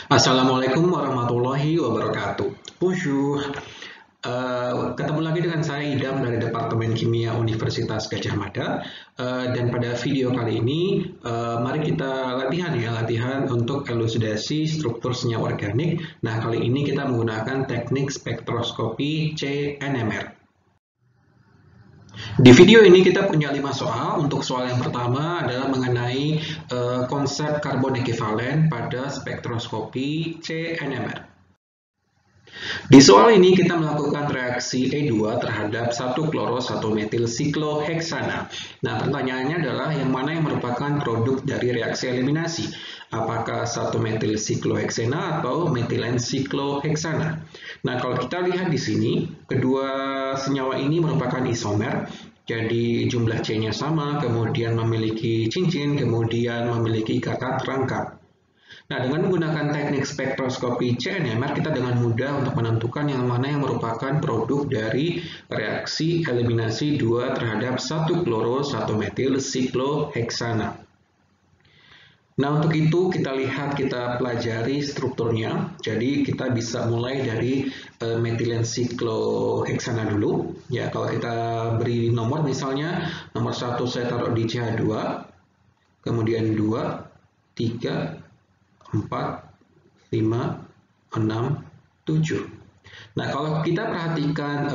Assalamualaikum warahmatullahi wabarakatuh. Bonjour. Ketemu lagi dengan saya Idam dari Departemen Kimia Universitas Gadjah Mada. Dan pada video kali ini, mari kita latihan untuk elusidasi struktur senyawa organik. Nah, kali ini kita menggunakan teknik spektroskopi CNMR. Di video ini kita punya 5 soal. Untuk soal yang pertama adalah mengenai konsep karbon ekivalen pada spektroskopi CNMR. Di soal ini kita melakukan reaksi E2 terhadap 1-kloro-1-metil sikloheksana. Nah, pertanyaannya adalah yang mana yang merupakan produk dari reaksi eliminasi? Apakah 1-metil sikloheksana atau metilen sikloheksana? Nah, kalau kita lihat di sini, kedua senyawa ini merupakan isomer. Jadi jumlah C-nya sama, kemudian memiliki cincin, kemudian memiliki ikatan rangkap. Nah, dengan menggunakan teknik spektroskopi CNMR, kita dengan mudah untuk menentukan yang mana yang merupakan produk dari reaksi eliminasi 2 terhadap 1-kloro-1-metil sikloheksana. Nah, untuk itu kita pelajari strukturnya. Jadi kita bisa mulai dari metilen sikloheksana dulu. Ya, kalau kita beri nomor misalnya, nomor 1 saya taruh di CH2, kemudian 2, 3, 4, 5, 6, 7. Nah, kalau kita perhatikan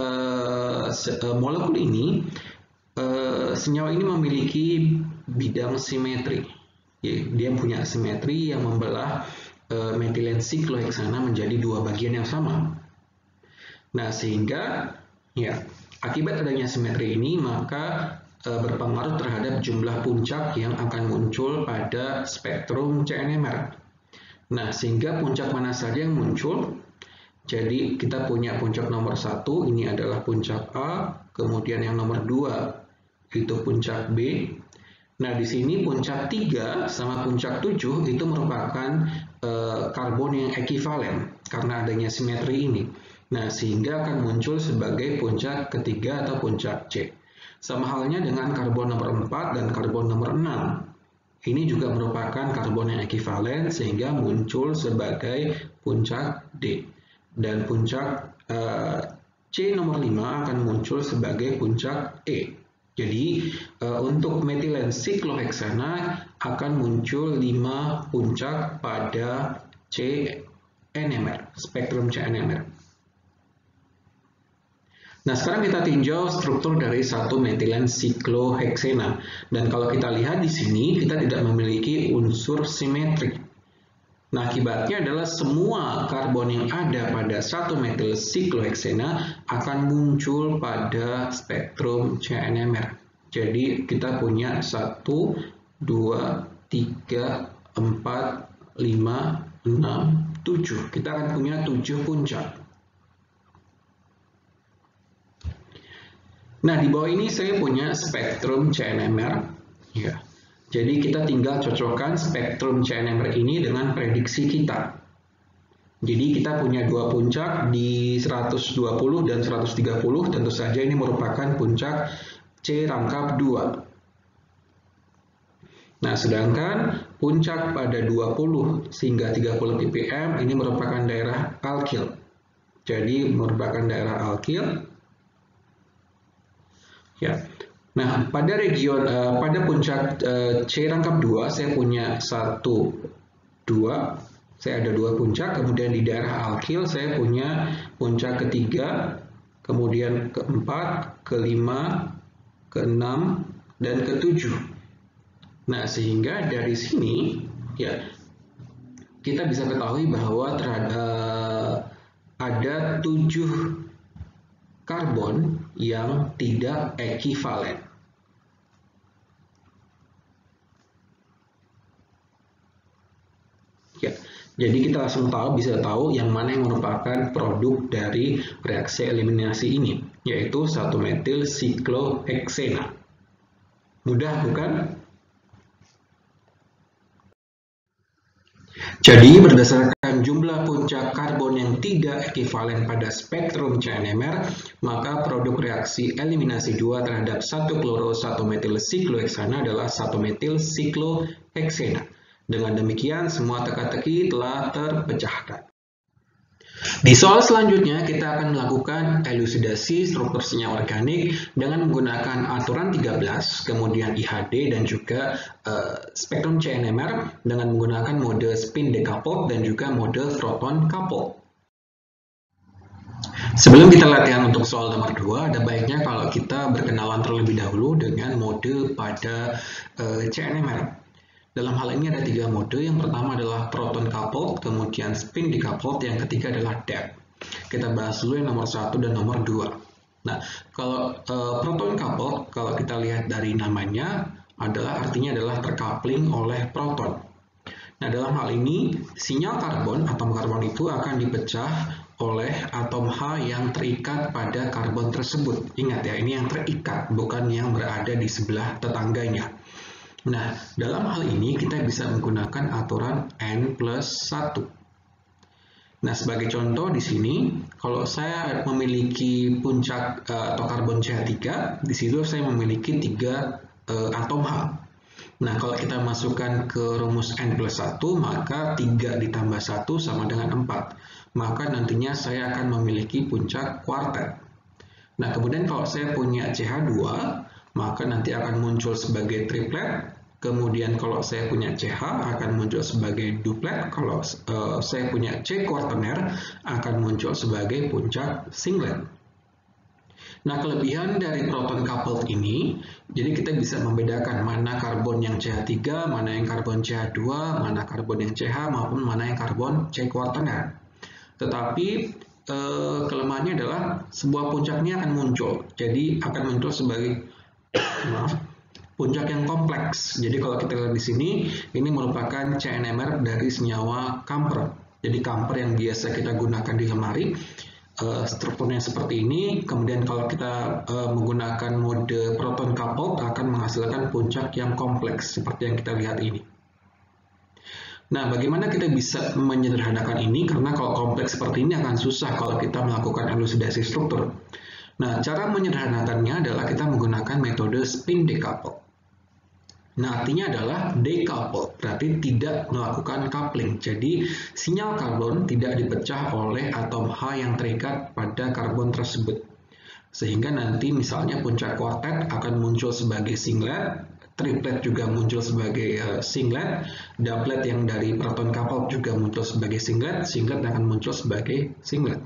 molekul ini, senyawa ini memiliki bidang simetri. Dia punya simetri yang membelah metilen sikloheksana menjadi 2 bagian yang sama. Nah, sehingga akibat adanya simetri ini, maka berpengaruh terhadap jumlah puncak yang akan muncul pada spektrum CNMR. Nah, sehingga puncak mana saja yang muncul, jadi kita punya puncak nomor 1, ini adalah puncak A, kemudian yang nomor 2 itu puncak B. Nah, di sini puncak 3 sama puncak 7 itu merupakan karbon yang ekivalen karena adanya simetri ini. Nah, sehingga akan muncul sebagai puncak ketiga atau puncak C. Sama halnya dengan karbon nomor 4 dan karbon nomor 6. Ini juga merupakan karbon yang ekivalen sehingga muncul sebagai puncak D. Dan puncak C nomor 5 akan muncul sebagai puncak E. Jadi untuk metilen sikloheksana akan muncul 5 puncak pada CNMR, spektrum CNMR. Nah, sekarang kita tinjau struktur dari 1-metilen sikloheksana. Dan kalau kita lihat di sini, kita tidak memiliki unsur simetri. Nah, akibatnya adalah semua karbon yang ada pada 1-metil sikloheksana akan muncul pada spektrum CNMR. Jadi, kita punya 1, 2, 3, 4, 5, 6, 7. Kita akan punya 7 puncak. Nah, di bawah ini saya punya spektrum CNMR. Ya. Jadi kita tinggal cocokkan spektrum CNMR ini dengan prediksi kita. Jadi kita punya 2 puncak di 120 dan 130, tentu saja ini merupakan puncak C rangkap 2. Nah, sedangkan puncak pada 20 hingga 30 ppm ini merupakan daerah alkil. Jadi merupakan daerah alkil. Ya. Nah, pada puncak C rangkap 2 saya punya 1, 2, saya ada 2 puncak, kemudian di daerah alkil saya punya puncak ketiga, kemudian keempat, kelima, keenam, dan ketujuh. Nah, sehingga dari sini ya kita bisa ketahui bahwa ada 7 karbon yang tidak ekivalen. Ya, jadi kita langsung bisa tahu yang mana yang merupakan produk dari reaksi eliminasi ini, yaitu 1-metil sikloheksana. Mudah bukan? Jadi berdasarkan jumlah puncak karbon yang tidak ekivalen pada spektrum CNMR, maka produk reaksi eliminasi 2 terhadap 1-kloro-1-metil sikloheksana adalah 1-metil sikloheksana. Dengan demikian, semua teka-teki telah terpecahkan. Di soal selanjutnya, kita akan melakukan elusidasi struktur senyawa organik dengan menggunakan aturan 13, kemudian IHD dan juga spektrum CNMR dengan menggunakan mode spin decoupled dan juga mode proton coupled. Sebelum kita latihan untuk soal nomor 2, ada baiknya kalau kita berkenalan terlebih dahulu dengan mode pada CNMR. Dalam hal ini ada 3 mode. Yang pertama adalah proton coupled, kemudian spin decoupled, yang ketiga adalah depth. Kita bahas dulu yang nomor 1 dan nomor 2. Nah, kalau proton coupled, kalau kita lihat dari namanya, artinya adalah tercoupling oleh proton. Nah, dalam hal ini, sinyal karbon, atom karbon itu akan dipecah oleh atom H yang terikat pada karbon tersebut. Ingat ya, ini yang terikat, bukan yang berada di sebelah tetangganya. Nah, dalam hal ini kita bisa menggunakan aturan N+1. Nah, sebagai contoh di sini, kalau saya memiliki puncak atau karbon CH3, di situ saya memiliki 3 atom H. Nah, kalau kita masukkan ke rumus N+1, maka 3 ditambah 1 sama dengan 4. Maka nantinya saya akan memiliki puncak kuartet. Nah, kemudian kalau saya punya CH2, maka nanti akan muncul sebagai triplet. Kemudian kalau saya punya CH akan muncul sebagai duplet. Kalau saya punya C kuartener akan muncul sebagai puncak singlet. Nah, kelebihan dari proton coupled ini, jadi kita bisa membedakan mana karbon yang CH3, mana yang karbon CH2, mana karbon yang CH, maupun mana yang karbon C kuartener. Tetapi kelemahannya adalah sebuah puncaknya akan muncul. Jadi akan muncul sebagai puncak yang kompleks. Jadi kalau kita lihat di sini, ini merupakan CNMR dari senyawa camphor. Jadi camphor yang biasa kita gunakan di lemari, strukturnya seperti ini. Kemudian kalau kita menggunakan mode proton coupled akan menghasilkan puncak yang kompleks seperti yang kita lihat ini. Nah, bagaimana kita bisa menyederhanakan ini? Karena kalau kompleks seperti ini akan susah kalau kita melakukan elusidasi struktur. Nah, cara menyederhanakannya adalah kita menggunakan metode spin decoupled. Nah, artinya adalah decoupled, berarti tidak melakukan coupling. Jadi, sinyal karbon tidak dipecah oleh atom H yang terikat pada karbon tersebut. Sehingga nanti misalnya puncak kuartet akan muncul sebagai singlet, triplet juga muncul sebagai singlet, doublet yang dari proton coupled juga muncul sebagai singlet, singlet akan muncul sebagai singlet.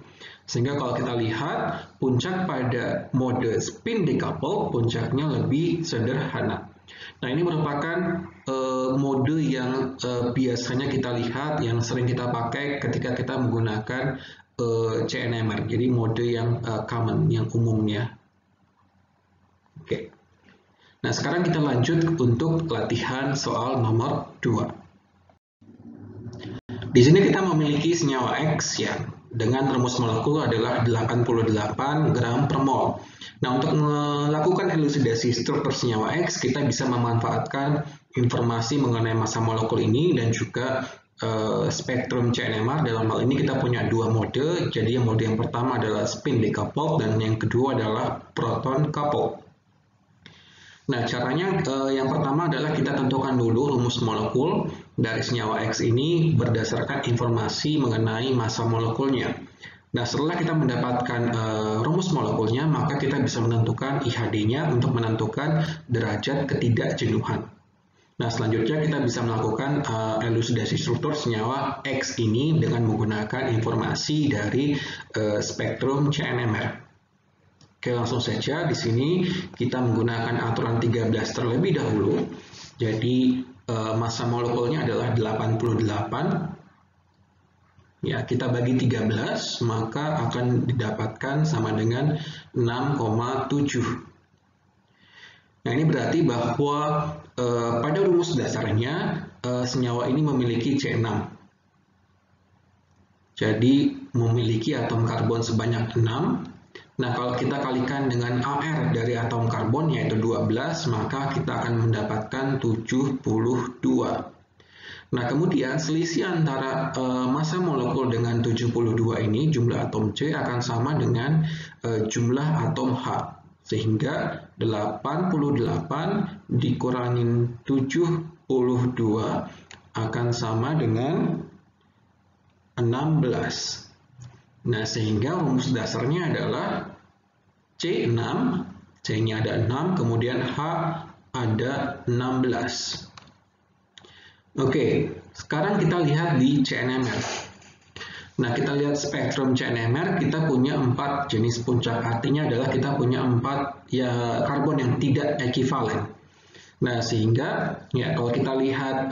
Sehingga kalau kita lihat, puncak pada mode spin decoupled, puncaknya lebih sederhana. Nah, ini merupakan mode yang biasanya kita lihat, yang sering kita pakai ketika kita menggunakan CNMR. Jadi mode yang common, yang umumnya. Oke. Nah, sekarang kita lanjut untuk latihan soal nomor 2. Di sini kita memiliki senyawa X yang dengan rumus molekul adalah 88 gram per mol. Nah, untuk melakukan elusidasi struktur senyawa X, kita bisa memanfaatkan informasi mengenai massa molekul ini dan juga spektrum CNMR. Dalam hal ini kita punya 2 mode. Jadi mode yang pertama adalah spin decoupled dan yang kedua adalah proton coupled. Nah, caranya yang pertama adalah kita tentukan dulu rumus molekul dari senyawa X ini berdasarkan informasi mengenai massa molekulnya. Nah, setelah kita mendapatkan rumus molekulnya, maka kita bisa menentukan IHD-nya untuk menentukan derajat ketidakjenuhan. Nah, selanjutnya kita bisa melakukan elusidasi struktur senyawa X ini dengan menggunakan informasi dari spektrum CNMR. Oke, langsung saja di sini kita menggunakan aturan 13 terlebih dahulu. Jadi massa molekulnya adalah 88. Ya, kita bagi 13, maka akan didapatkan sama dengan 6,7. Nah, ini berarti bahwa pada rumus dasarnya senyawa ini memiliki C6. Jadi memiliki atom karbon sebanyak 6. Nah, kalau kita kalikan dengan AR dari atom karbon yaitu 12, maka kita akan mendapatkan 72. Nah, kemudian selisih antara massa molekul dengan 72 ini, jumlah atom C akan sama dengan jumlah atom H. Sehingga 88 dikurangin 72 akan sama dengan 16. Nah, sehingga rumus dasarnya adalah C6, C-nya ada 6, kemudian H ada 16. Oke, sekarang kita lihat di CNMR. Nah, kita lihat spektrum CNMR, kita punya 4 jenis puncak. Artinya adalah kita punya 4 karbon yang tidak ekivalen. Nah, sehingga ya kalau kita lihat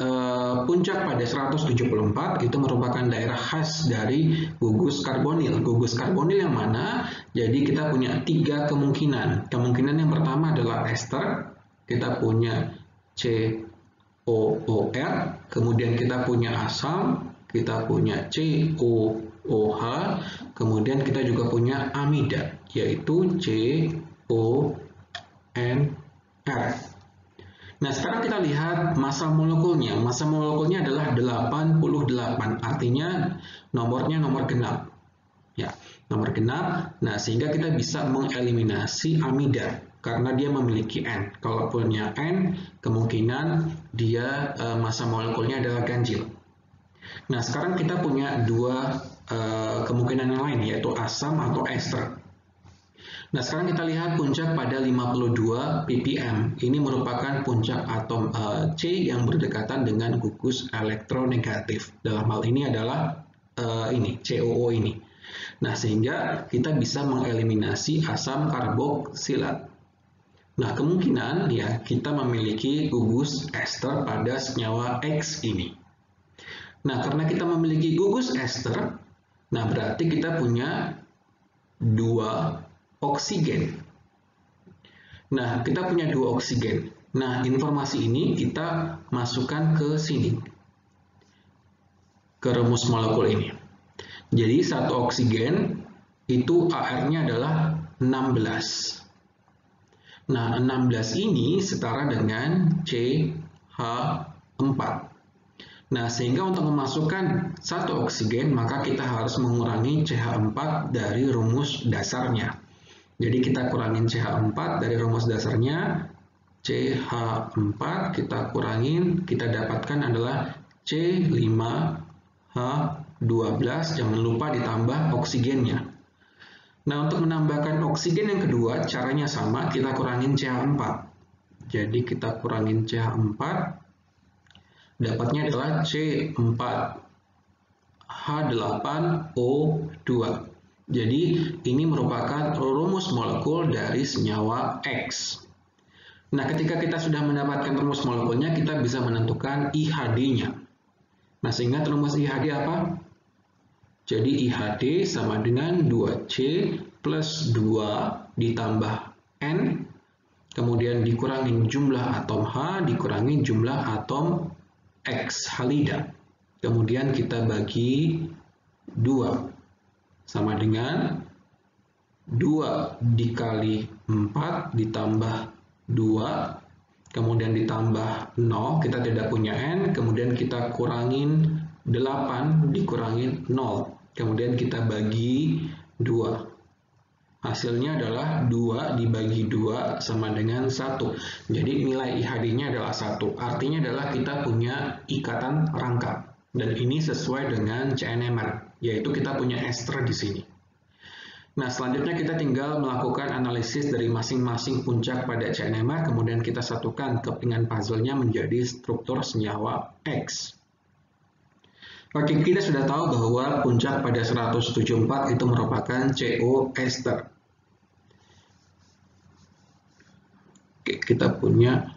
puncak pada 174 itu merupakan daerah khas dari gugus karbonil. Gugus karbonil yang mana? Jadi kita punya 3 kemungkinan. Kemungkinan yang pertama adalah ester. Kita punya COOR, kemudian kita punya asam, kita punya COOH, kemudian kita juga punya amida, yaitu CONR. Nah, sekarang kita lihat massa molekulnya. Massa molekulnya adalah 88, artinya nomornya nomor genap. Ya, nomor genap. Nah, sehingga kita bisa mengeliminasi amida karena dia memiliki N. Kalau punya N, kemungkinan dia massa molekulnya adalah ganjil. Nah, sekarang kita punya 2 kemungkinan yang lain, yaitu asam atau ester. Nah, sekarang kita lihat puncak pada 52 ppm. Ini merupakan puncak atom C yang berdekatan dengan gugus elektronegatif. Dalam hal ini adalah COO ini. Nah, sehingga kita bisa mengeliminasi asam karboksilat. Nah, kemungkinan ya kita memiliki gugus ester pada senyawa X ini. Nah, karena kita memiliki gugus ester, nah berarti kita punya 2 oksigen. Nah, kita punya 2 oksigen. Nah, informasi ini kita masukkan ke sini, ke rumus molekul ini. Jadi, 1 oksigen itu AR-nya adalah 16. Nah, 16 ini setara dengan CH4. Nah, sehingga untuk memasukkan 1 oksigen, maka kita harus mengurangi CH4 dari rumus dasarnya. Jadi kita kurangin CH4 dari rumus dasarnya, CH4 kita kurangin, kita dapatkan adalah C5H12, jangan lupa ditambah oksigennya. Nah, untuk menambahkan oksigen yang kedua, caranya sama, kita kurangin CH4. Jadi kita kurangin CH4, dapatnya adalah C4H8O2. Jadi ini merupakan rumus molekul dari senyawa X. Nah, ketika kita sudah mendapatkan rumus molekulnya, kita bisa menentukan IHD-nya. Nah, sehingga rumus IHD apa? Jadi IHD sama dengan 2C plus 2 ditambah N, kemudian dikurangi jumlah atom H, dikurangi jumlah atom X halida. Kemudian kita bagi 2. Sama dengan 2 dikali 4 ditambah 2, kemudian ditambah 0, kita tidak punya N, kemudian kita kurangin 8 dikurangin 0, kemudian kita bagi 2. Hasilnya adalah 2 dibagi 2 sama dengan 1. Jadi nilai IHD-nya adalah 1. Artinya adalah kita punya ikatan rangkap. Dan ini sesuai dengan CNMR, yaitu kita punya ester di sini. Nah, selanjutnya kita tinggal melakukan analisis dari masing-masing puncak pada CNMR, kemudian kita satukan kepingan puzzle-nya menjadi struktur senyawa X. Oke, kita sudah tahu bahwa puncak pada 174 itu merupakan CO ester. Oke, kita punya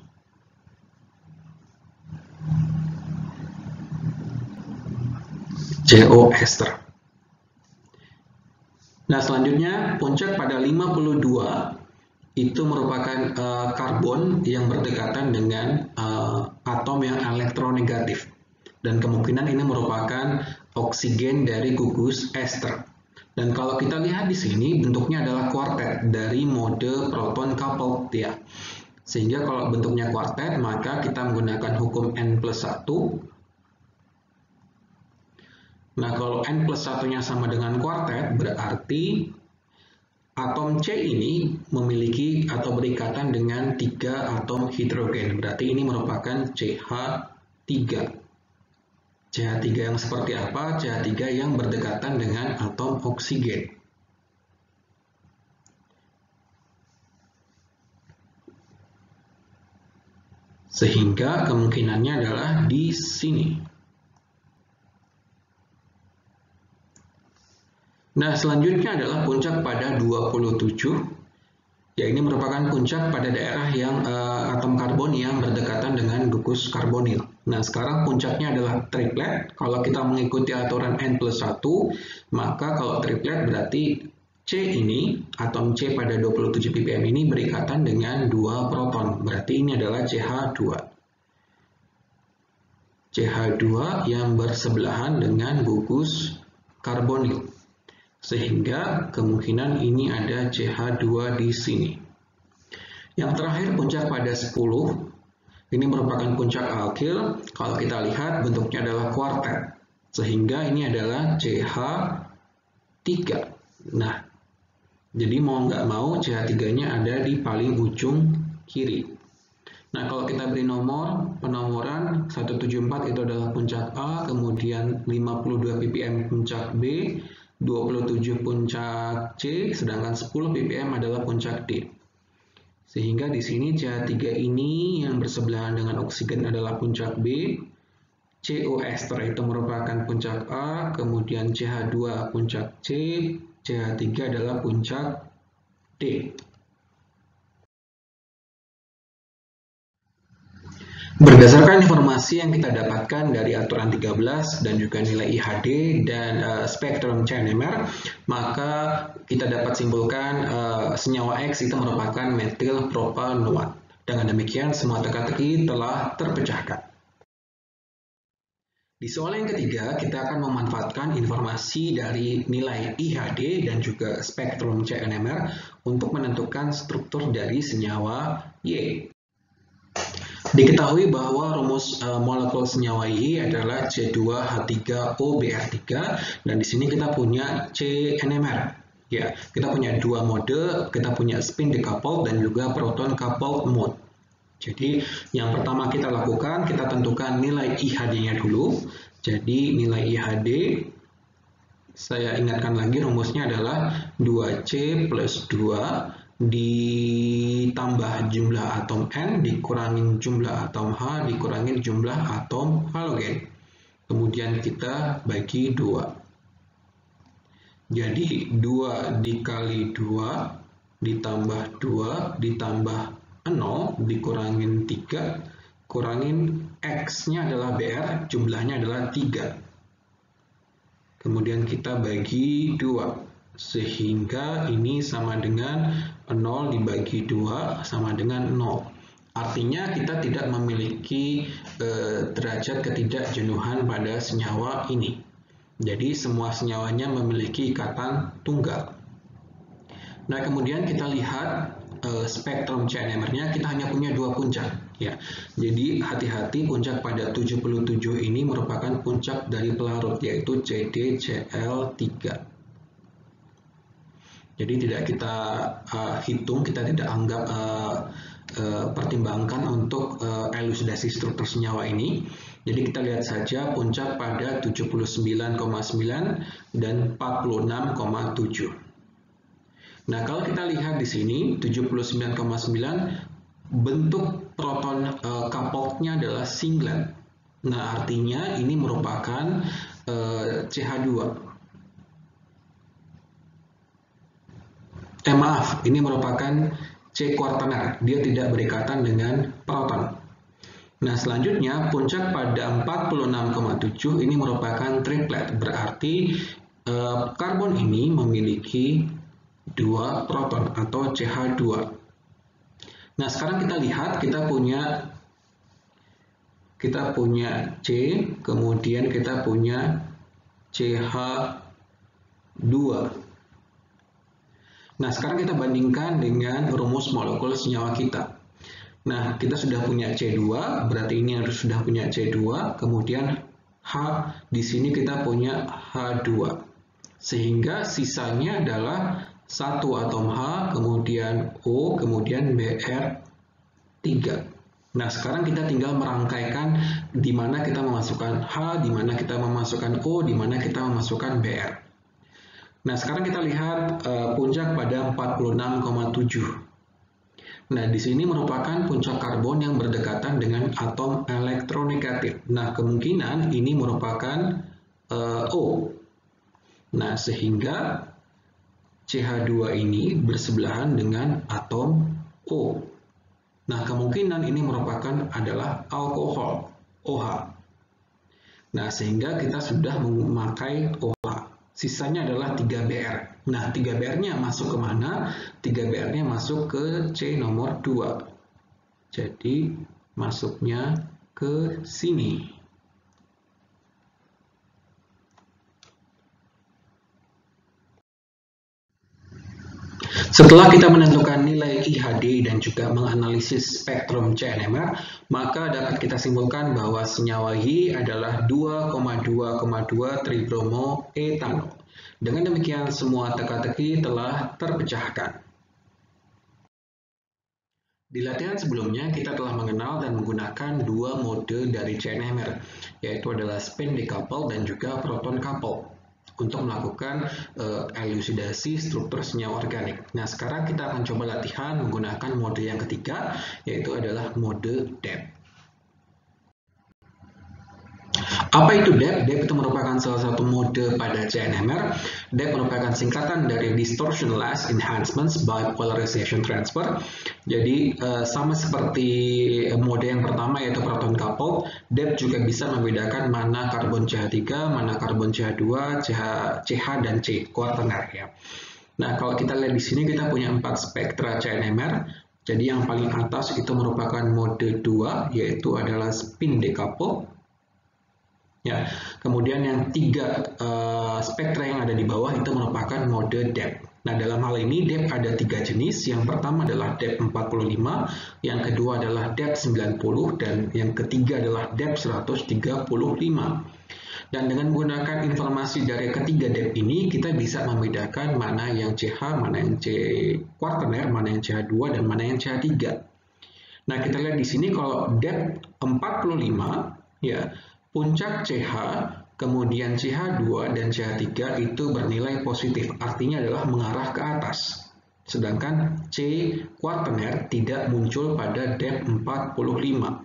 CO ester. Nah, selanjutnya puncak pada 52 itu merupakan karbon yang berdekatan dengan atom yang elektronegatif. Dan kemungkinan ini merupakan oksigen dari gugus ester. Dan kalau kita lihat di sini bentuknya adalah kuartet dari mode proton coupled ya. Sehingga kalau bentuknya kuartet maka kita menggunakan hukum N+1. Nah, kalau N+1-nya sama dengan kuartet, berarti atom C ini memiliki atau berikatan dengan 3 atom hidrogen. Berarti ini merupakan CH3. CH3 yang seperti apa? CH3 yang berdekatan dengan atom oksigen. Sehingga kemungkinannya adalah di sini. Nah, selanjutnya adalah puncak pada 27. Ya, ini merupakan puncak pada daerah yang atom karbon yang berdekatan dengan gugus karbonil. Nah, sekarang puncaknya adalah triplet. Kalau kita mengikuti aturan N+1, maka kalau triplet berarti C ini, atom C pada 27 ppm ini berikatan dengan 2 proton. Berarti ini adalah CH2. CH2 yang bersebelahan dengan gugus karbonil. Sehingga kemungkinan ini ada CH2 di sini. Yang terakhir puncak pada 10. Ini merupakan puncak alkil. Kalau kita lihat bentuknya adalah kuartet. Sehingga ini adalah CH3. Nah, jadi mau nggak mau CH3-nya ada di paling ujung kiri. Nah, kalau kita beri nomor, penomoran 174 itu adalah puncak A, kemudian 52 ppm puncak B, 27 puncak C, sedangkan 10 ppm adalah puncak D. Sehingga di sini CH3 ini yang bersebelahan dengan oksigen adalah puncak B, CO ester itu merupakan puncak A, kemudian CH2 puncak C, CH3 adalah puncak D. Berdasarkan informasi yang kita dapatkan dari aturan 13 dan juga nilai IHD dan spektrum CNMR, maka kita dapat simpulkan senyawa X itu merupakan metil propanoat. Dengan demikian, semua teka-teki telah terpecahkan. Di soal yang ketiga, kita akan memanfaatkan informasi dari nilai IHD dan juga spektrum CNMR untuk menentukan struktur dari senyawa Y. Diketahui bahwa rumus molekul senyawa Y adalah C2H3OBr3 dan di sini kita punya CNMR. Ya, kita punya dua mode, kita punya spin decoupled dan juga proton coupled mode. Jadi, yang pertama kita lakukan, kita tentukan nilai IHD-nya dulu. Jadi, nilai IHD saya ingatkan lagi rumusnya adalah 2C plus 2 ditambah jumlah atom N dikurangin jumlah atom H dikurangin jumlah atom halogen. Kemudian kita bagi 2. Jadi 2 dikali 2 ditambah 2 ditambah 0 dikurangin 3 kurangin X-nya adalah BR, jumlahnya adalah 3. Kemudian kita bagi 2. Sehingga ini sama dengan 0 dibagi 2 sama dengan 0. Artinya kita tidak memiliki derajat ketidakjenuhan pada senyawa ini. Jadi semua senyawanya memiliki ikatan tunggal. Nah, kemudian kita lihat spektrum CNMR-nya, kita hanya punya 2 puncak. Ya, jadi hati-hati puncak pada 77 ini merupakan puncak dari pelarut, yaitu CdCl3. Jadi tidak kita hitung, kita tidak anggap pertimbangkan untuk elusidasi struktur senyawa ini. Jadi kita lihat saja puncak pada 79,9 dan 46,7. Nah, kalau kita lihat di sini 79,9 bentuk proton coupled-nya adalah singlet. Nah, artinya ini merupakan CH2. Maaf, ini merupakan C kuartener, dia tidak berikatan dengan proton. Nah, selanjutnya puncak pada 46,7 ini merupakan triplet, berarti karbon ini memiliki 2 proton atau CH2. Nah, sekarang kita lihat kita punya C, kemudian kita punya CH2. Nah, sekarang kita bandingkan dengan rumus molekul senyawa kita. Nah, kita sudah punya C2, berarti ini harus sudah punya C2, kemudian H, di sini kita punya H2. Sehingga sisanya adalah 1 atom H, kemudian O, kemudian Br3. Nah, sekarang kita tinggal merangkaikan di mana kita memasukkan H, di mana kita memasukkan O, di mana kita memasukkan Br. Nah, sekarang kita lihat puncak pada 46,7. Nah, di sini merupakan puncak karbon yang berdekatan dengan atom elektronegatif. Nah, kemungkinan ini merupakan O. Nah, sehingga CH2 ini bersebelahan dengan atom O. Nah, kemungkinan ini merupakan adalah alkohol, OH. Nah, sehingga kita sudah memakai OH. Sisanya adalah 3Br. Nah, 3Br-nya masuk ke mana? 3Br-nya masuk ke C nomor 2. Jadi, masuknya ke sini. Setelah kita menentukan nilai IHD dan juga menganalisis spektrum CNMR, maka dapat kita simpulkan bahwa senyawa Y adalah 2,2,2 tribromo etanol. Dengan demikian, semua teka-teki telah terpecahkan. Di latihan sebelumnya, kita telah mengenal dan menggunakan dua mode dari CNMR, yaitu adalah spin decoupled dan juga proton coupled, untuk melakukan elusidasi struktur senyawa organik. Nah, sekarang kita akan coba latihan menggunakan mode yang ketiga, yaitu adalah mode DEP. Apa itu DEP? DEP itu merupakan salah satu mode pada CNMR. DEP merupakan singkatan dari Distortionless Enhancements by Polarization Transfer. Jadi sama seperti mode yang pertama yaitu proton coupled, DEP juga bisa membedakan mana karbon CH3, mana karbon CH2, CH dan C kuartener ya. Nah, kalau kita lihat di sini kita punya 4 spektra CNMR. Jadi yang paling atas itu merupakan mode 2 yaitu adalah spin decoupled. Ya, kemudian yang 3 spektra yang ada di bawah itu merupakan mode DEP. Nah, dalam hal ini DEP ada 3 jenis. Yang pertama adalah DEP 45, yang kedua adalah DEP 90, dan yang ketiga adalah DEP 135. Dan dengan menggunakan informasi dari ketiga DEP ini, kita bisa membedakan mana yang CH, mana yang C kuartener, mana yang CH2, dan mana yang CH3. Nah, kita lihat di sini kalau DEP 45, ya, puncak CH, kemudian CH2 dan CH3 itu bernilai positif, artinya adalah mengarah ke atas. Sedangkan C kuartener tidak muncul pada DEP 45.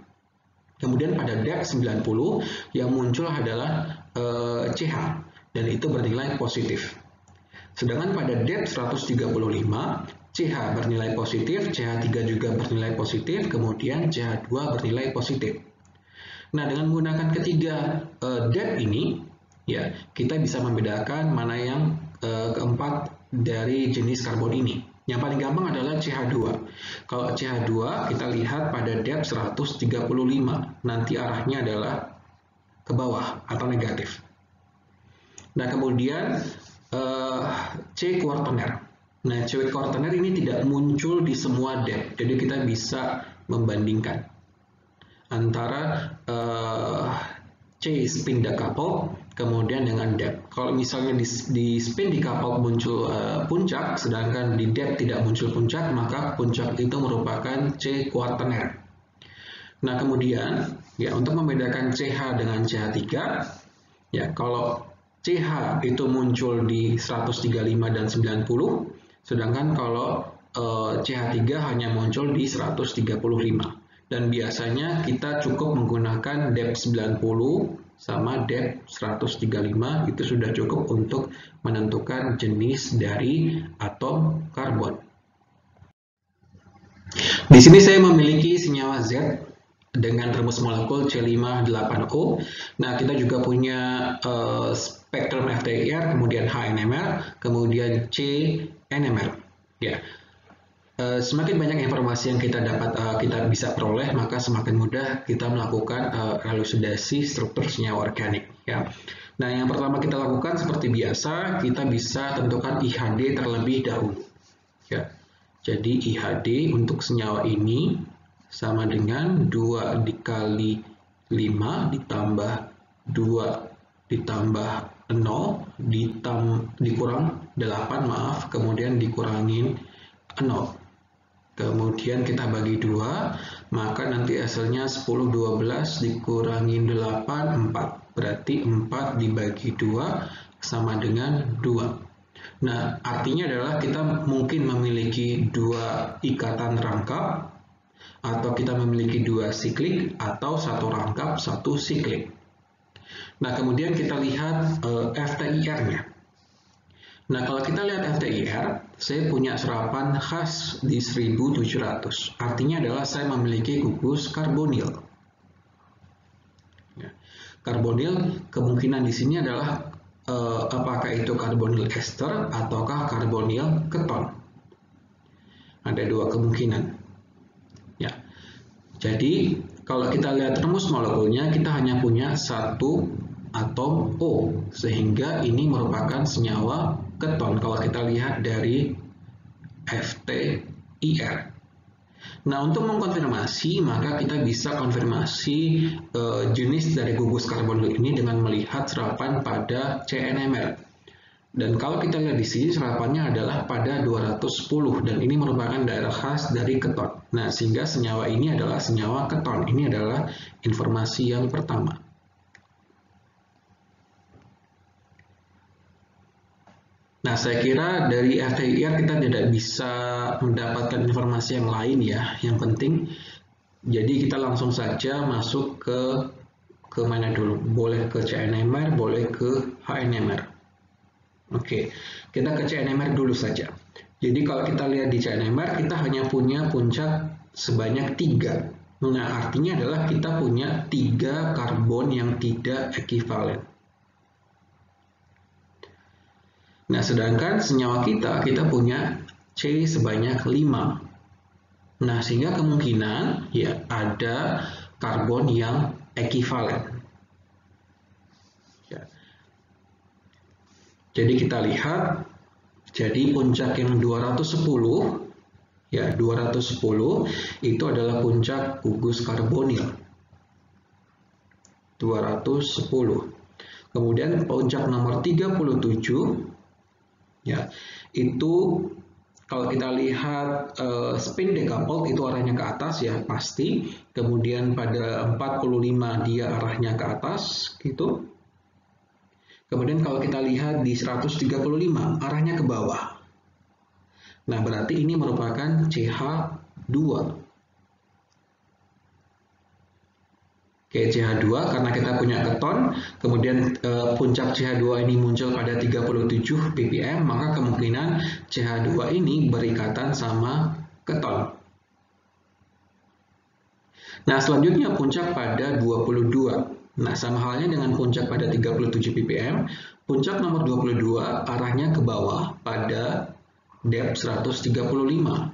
Kemudian pada DEP 90 yang muncul adalah CH dan itu bernilai positif. Sedangkan pada DEP 135, CH bernilai positif, CH3 juga bernilai positif, kemudian CH2 bernilai positif. Nah, dengan menggunakan ketiga DEP ini, ya, kita bisa membedakan mana yang keempat dari jenis karbon ini. Yang paling gampang adalah CH2. Kalau CH2 kita lihat pada DEP 135, nanti arahnya adalah ke bawah atau negatif. Nah, kemudian C kuartener. Nah, C kuartener ini tidak muncul di semua DEP, jadi kita bisa membandingkan antara C spin decoupled kemudian dengan DEP. Kalau misalnya di spin decoupled muncul puncak, sedangkan di DEP tidak muncul puncak, maka puncak itu merupakan C kuartener. Nah, kemudian ya untuk membedakan CH dengan CH3, ya kalau CH itu muncul di 135 dan 90, sedangkan kalau CH3 hanya muncul di 135. Dan biasanya kita cukup menggunakan DEP 90 sama DEP 135, itu sudah cukup untuk menentukan jenis dari atom karbon. Di sini saya memiliki senyawa Z dengan rumus molekul C5H8O. Nah, kita juga punya spektrum FTIR, kemudian HNMR, kemudian CNMR. Ya. Semakin banyak informasi yang kita bisa peroleh, maka semakin mudah kita melakukan elusidasi struktur senyawa organik. Ya. Nah, yang pertama kita lakukan seperti biasa, kita bisa tentukan IHD terlebih dahulu. Ya. Jadi IHD untuk senyawa ini sama dengan 2 dikali 5 ditambah 2 ditambah 0 dikurang 8, maaf, kemudian dikurangin 0. kemudian kita bagi 2, maka nanti hasilnya 10, 12 dikurangi 8, 4. Berarti 4 dibagi 2 sama dengan 2. Nah, artinya adalah kita mungkin memiliki 2 ikatan rangkap, atau kita memiliki 2 siklik, atau 1 rangkap, 1 siklik. Nah, kemudian kita lihat FTIR-nya. Nah, kalau kita lihat FTIR, saya punya serapan khas di 1700. Artinya adalah saya memiliki gugus karbonil. Ya. Karbonil kemungkinan di sini adalah apakah itu karbonil ester ataukah karbonil keton. Ada 2 kemungkinan. Ya. Jadi, kalau kita lihat rumus molekulnya, kita hanya punya 1 atom O, sehingga ini merupakan senyawa keton kalau kita lihat dari FTIR. Nah, untuk mengkonfirmasi, maka kita bisa konfirmasi jenis dari gugus karbonil ini dengan melihat serapan pada CNMR. Dan kalau kita lihat di sini, serapannya adalah pada 210, dan ini merupakan daerah khas dari keton. Nah, sehingga senyawa ini adalah senyawa keton. Ini adalah informasi yang pertama. Nah, saya kira dari FTIR kita tidak bisa mendapatkan informasi yang lain ya. Yang penting, jadi kita langsung saja masuk ke mana dulu? Boleh ke CNMR, boleh ke HNMR. Oke, kita ke CNMR dulu saja. Jadi kalau kita lihat di CNMR, kita hanya punya puncak sebanyak 3. Nah, artinya adalah kita punya 3 karbon yang tidak ekivalen. Nah, sedangkan senyawa kita punya C sebanyak 5. Nah, sehingga kemungkinan ya ada karbon yang ekivalen. Ya. Jadi kita lihat, jadi puncak yang 210, ya 210 itu adalah puncak gugus karbonil. 210. Kemudian puncak nomor 37, ya, itu kalau kita lihat spin decoupled itu arahnya ke atas ya pasti. Kemudian pada 45 dia arahnya ke atas gitu. Kemudian kalau kita lihat di 135 arahnya ke bawah. Nah, berarti ini merupakan CH2. Oke, CH2 karena kita punya keton, kemudian puncak CH2 ini muncul pada 37 ppm, maka kemungkinan CH2 ini berikatan sama keton. Nah, selanjutnya puncak pada 22. Nah, sama halnya dengan puncak pada 37 ppm, puncak nomor 22 arahnya ke bawah pada depth 135.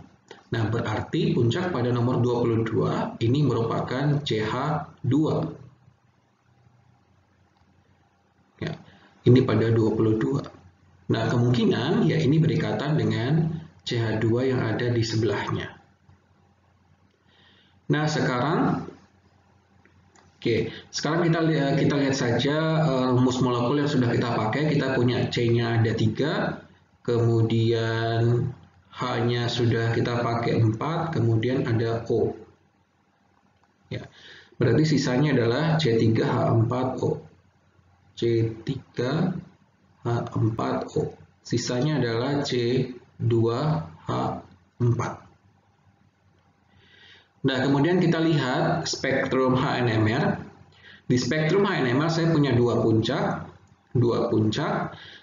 Nah, berarti puncak pada nomor 22 ini merupakan CH2. Ya, ini pada 22. Nah, kemungkinan ya ini berikatan dengan CH2 yang ada di sebelahnya. Nah, sekarang kita lihat saja rumus molekul yang sudah kita pakai. Kita punya C-nya ada 3, kemudian H-nya sudah kita pakai 4, kemudian ada O. Ya, berarti sisanya adalah C3H4O. C3H4O. Sisanya adalah C2H4. Nah, kemudian kita lihat spektrum HNMR. Di spektrum HNMR saya punya 2 puncak.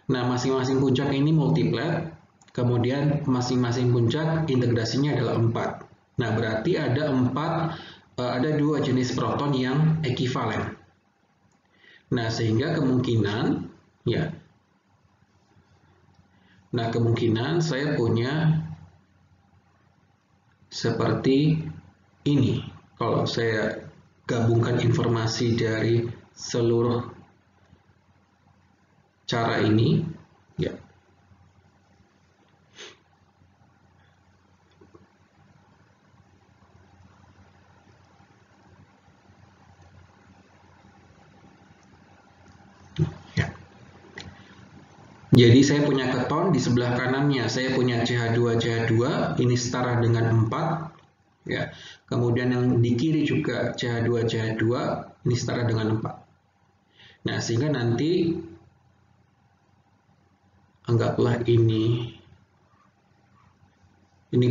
Nah, masing-masing puncak ini multiplet. Kemudian masing-masing puncak integrasinya adalah 4. Nah, berarti ada 2 jenis proton yang ekivalen. Nah, sehingga kemungkinan ya. Nah, kemungkinan saya punya seperti ini. Kalau saya gabungkan informasi dari seluruh cara ini, ya. Jadi saya punya keton di sebelah kanannya, saya punya CH2, ini setara dengan 4. Ya. Kemudian yang di kiri juga CH2, ini setara dengan 4. Nah, sehingga nanti anggaplah ini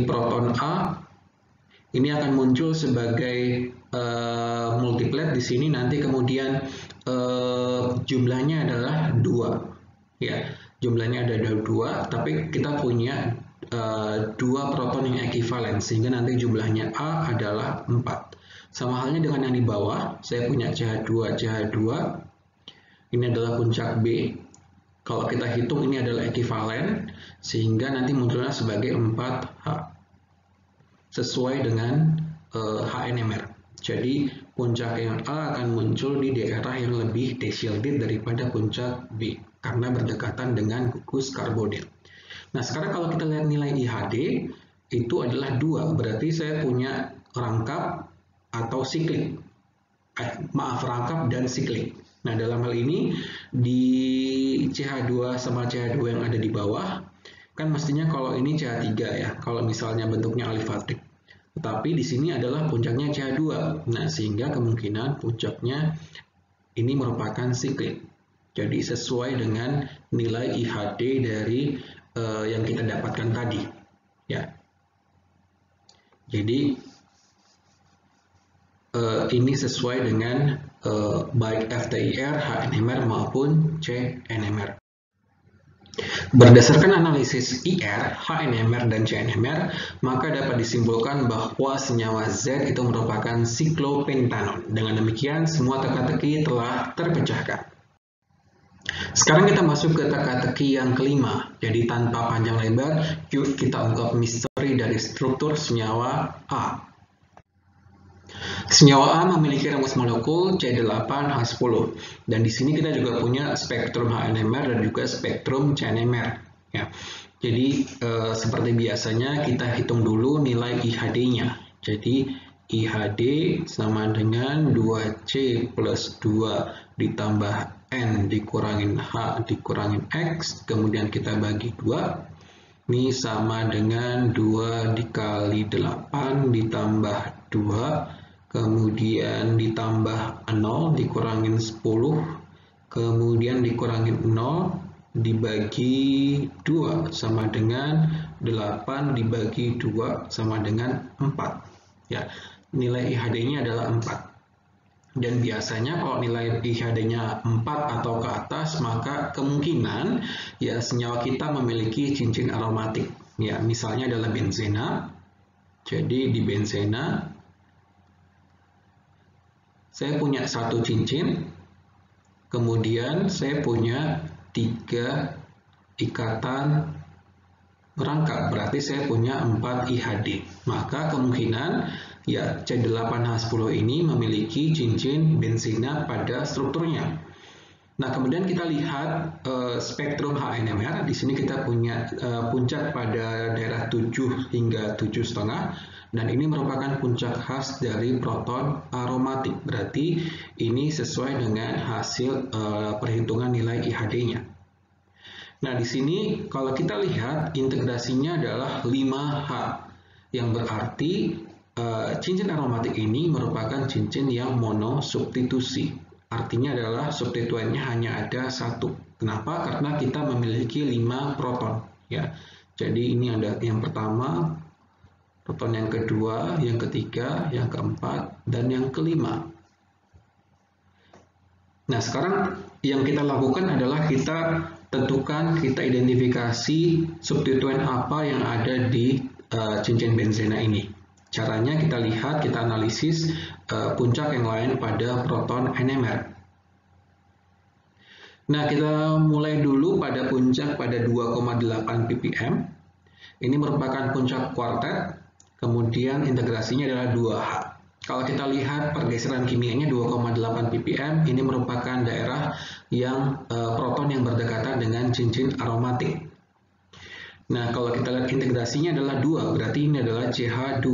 proton A, ini akan muncul sebagai multiplet di sini, nanti kemudian jumlahnya adalah 2. Ya, jumlahnya ada 2, tapi kita punya 2 proton yang ekivalen, sehingga nanti jumlahnya A adalah 4. Sama halnya dengan yang di bawah, saya punya CH2, ini adalah puncak B. Kalau kita hitung ini adalah ekivalen, sehingga nanti munculnya sebagai 4H. Sesuai dengan HNMR. Jadi puncak yang A akan muncul di daerah yang lebih deshielded daripada puncak B, karena berdekatan dengan gugus karbonil. Nah, sekarang kalau kita lihat nilai IHD, itu adalah 2, berarti saya punya rangkap atau siklik. Rangkap dan siklik. Nah, dalam hal ini, di CH2 sama CH2 yang ada di bawah, kan mestinya kalau ini CH3 ya, kalau misalnya bentuknya alifatrik. Tetapi di sini adalah puncaknya CH2. Nah, sehingga kemungkinan puncaknya ini merupakan siklik. Jadi sesuai dengan nilai IHD dari yang kita dapatkan tadi. Ya. Jadi ini sesuai dengan baik FTIR, HNMR maupun CNMR. Berdasarkan analisis IR, HNMR, dan CNMR, maka dapat disimpulkan bahwa senyawa Z itu merupakan siklopentanon. Dengan demikian, semua teka-teki telah terpecahkan. Sekarang kita masuk ke teka-teki yang kelima. Jadi tanpa panjang lebar, yuk kita ungkap misteri dari struktur senyawa A. Senyawa A memiliki rumus molekul C8H10, dan di sini kita juga punya spektrum HNMR dan juga spektrum CNMR. Ya. Jadi seperti biasanya kita hitung dulu nilai IHD-nya. Jadi IHD sama dengan 2C plus 2 ditambah N dikurangin H dikurangin X, kemudian kita bagi 2. Ini sama dengan 2 dikali 8 ditambah 2. Kemudian ditambah 0 dikurangin 10, kemudian dikurangin 0 dibagi 2 sama dengan 8 dibagi 2 sama dengan 4. Ya, nilai IHD-nya adalah 4. Dan biasanya kalau nilai IHD-nya 4 atau ke atas, maka kemungkinan ya senyawa kita memiliki cincin aromatik. Ya, misalnya adalah benzena. Jadi di benzena saya punya 1 cincin, kemudian saya punya 3 ikatan rangkap, berarti saya punya 4 IHD. Maka kemungkinan ya C8H10 ini memiliki cincin benzena pada strukturnya. Nah, kemudian kita lihat spektrum HNMR. Di sini kita punya puncak pada daerah 7 hingga 7,5. Dan ini merupakan puncak khas dari proton aromatik. Berarti ini sesuai dengan hasil perhitungan nilai IHD-nya. Nah, di sini kalau kita lihat integrasinya adalah 5H. Yang berarti cincin aromatik ini merupakan cincin yang monosubstitusi. Artinya adalah substituennya hanya ada 1. Kenapa? Karena kita memiliki 5 proton. Ya. Jadi ini ada yang pertama, proton yang kedua, yang ketiga, yang keempat, dan yang kelima. Nah, sekarang yang kita lakukan adalah kita tentukan, kita identifikasi substituen apa yang ada di cincin benzena ini. Caranya kita lihat, kita analisis puncak yang lain pada proton NMR. Nah, kita mulai dulu pada puncak pada 2,8 ppm. Ini merupakan puncak kuartet. Kemudian integrasinya adalah 2H. Kalau kita lihat pergeseran kimianya 2,8 ppm, ini merupakan daerah yang proton yang berdekatan dengan cincin aromatik. Nah, kalau kita lihat integrasinya adalah 2, berarti ini adalah CH2.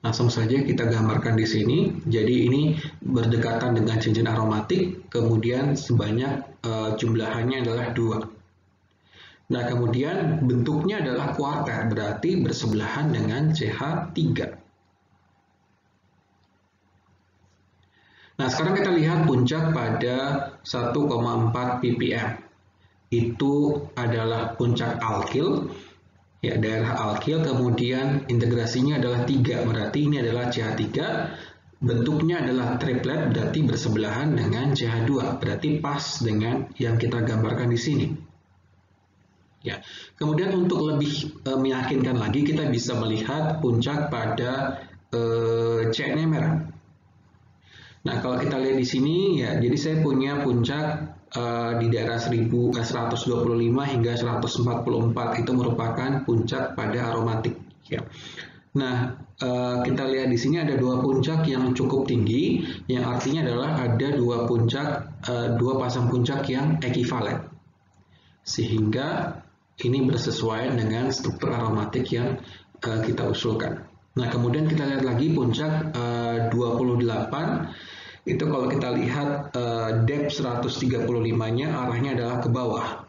Langsung saja kita gambarkan di sini. Jadi ini berdekatan dengan cincin aromatik, kemudian sebanyak jumlahannya adalah 2. Nah, kemudian bentuknya adalah kuartet, berarti bersebelahan dengan CH3. Nah, sekarang kita lihat puncak pada 1,4 ppm. Itu adalah puncak alkil. Ya, daerah alkil, kemudian integrasinya adalah 3, berarti ini adalah CH3, bentuknya adalah triplet, berarti bersebelahan dengan CH2, berarti pas dengan yang kita gambarkan di sini. Ya, kemudian untuk lebih meyakinkan lagi, kita bisa melihat puncak pada CNMR. Nah, kalau kita lihat di sini, ya, jadi saya punya puncak di daerah 125 hingga 144 itu merupakan puncak pada aromatik. Ya. Nah, kita lihat di sini ada 2 puncak yang cukup tinggi, yang artinya adalah ada 2 pasang puncak yang ekivalen, sehingga ini bersesuaian dengan struktur aromatik yang kita usulkan. Nah, kemudian kita lihat lagi puncak 28. Itu kalau kita lihat depth 135-nya arahnya adalah ke bawah.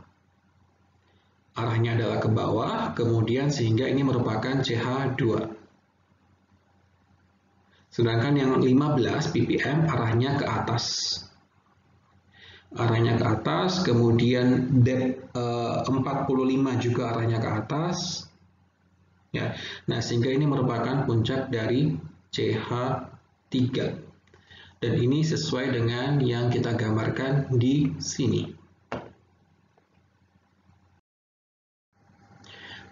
Arahnya adalah ke bawah, kemudian sehingga ini merupakan CH2. Sedangkan yang 15 ppm arahnya ke atas. Arahnya ke atas, kemudian depth 45 juga arahnya ke atas. Ya. Nah, sehingga ini merupakan puncak dari CH3. Dan ini sesuai dengan yang kita gambarkan di sini.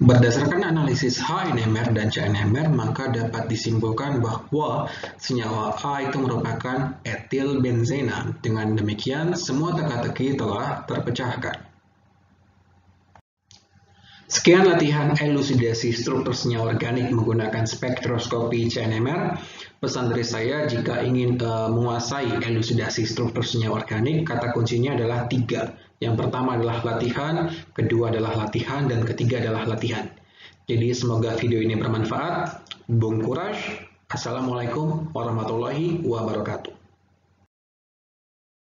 Berdasarkan analisis HNMR dan CNMR, maka dapat disimpulkan bahwa senyawa A itu merupakan etil benzena. Dengan demikian, semua teka-teki telah terpecahkan. Sekian latihan elusidasi struktur senyawa organik menggunakan spektroskopi CNMR. Pesan dari saya, jika ingin menguasai elusidasi struktur senyawa organik, kata kuncinya adalah 3. Yang pertama adalah latihan, kedua adalah latihan, dan ketiga adalah latihan. Jadi semoga video ini bermanfaat. Bung Courage. Assalamualaikum warahmatullahi wabarakatuh.